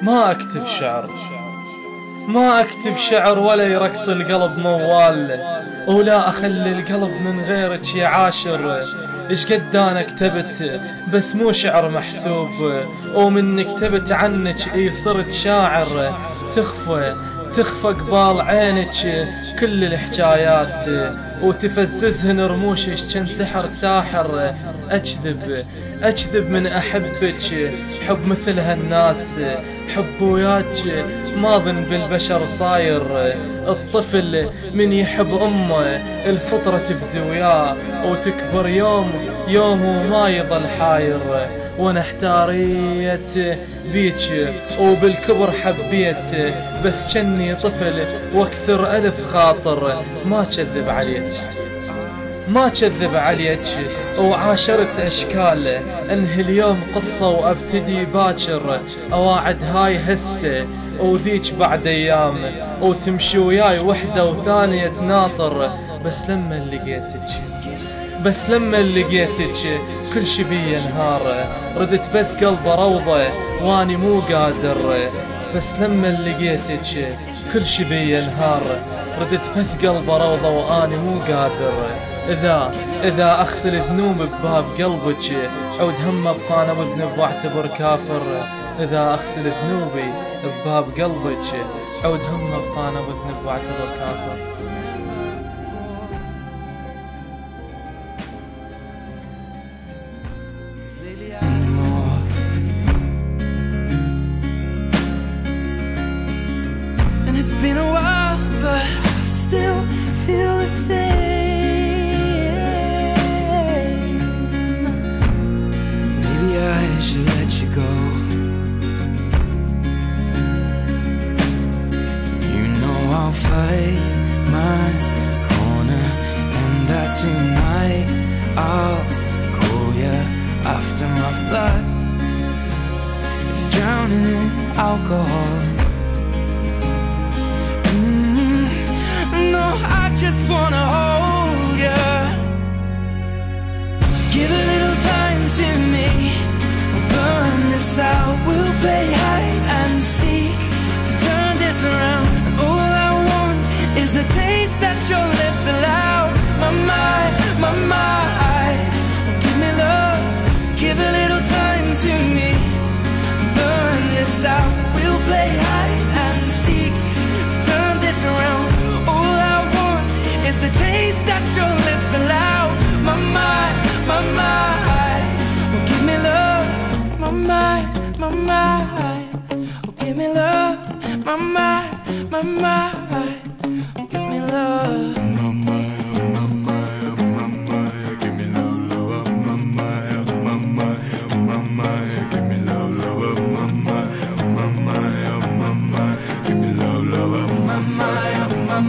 ما أكتب شعر، ما أكتب شعر ولا يرقص القلب موال، ولا أخلي القلب من غيرك يعاشر. إيش قد أنا كتبت بس مو شعر محسوب، ومن كتبت عنك إي صرت شاعر. تخفى قبال عينك كل الحكايات، وتفززهن رموشك كان سحر ساحر. أكذب من أحبك حب مثل هالناس، حب وياك ما ظن بالبشر صاير. الطفل من يحب أمه الفطرة تبدي وياه، وتكبر يوم وما يظل حاير. وانا احتاريت بيك وبالكبر حبيت، بس جني طفل واكسر ألف خاطر. ما كذب عليك وعاشرت أشكال، أنهي اليوم قصة وأبتدي باكر. أواعد هاي هسه وذيك بعد أيام، وتمشي وياي وحدة وثانية تناطر. بس لما لقيتك كل شي بي ينهار، ردت بس قلب روضة واني مو قادر. بس لما لقيتك كل شي بي ينهار، ردت بس قلب روضة واني مو قادر. إذا أغسل ذنوب بباب قلبك، عود هم أبقى أنا مذنب واعتبر كافر. إذا أغسل ذنوبي بباب قلبك، عود هم أبقى أنا مذنب واعتبر كافر. And it's been a while, but I still feel the same. Maybe I should let you go. You know I'll fight my corner, and that tonight I'll call you after my blood is drowning in alcohol. No, I just wanna hold you. Give a little time to me, we'll burn this out. We'll play hide and seek to turn this around. And all I want is the taste that your lips allow. My mind, give me love. Give a little time to me, burn this out. We'll play hide and seek to turn this around. All I want is the taste that your lips allow. My mind, oh give me love. My mind, oh give me love. My mind, oh give me love. My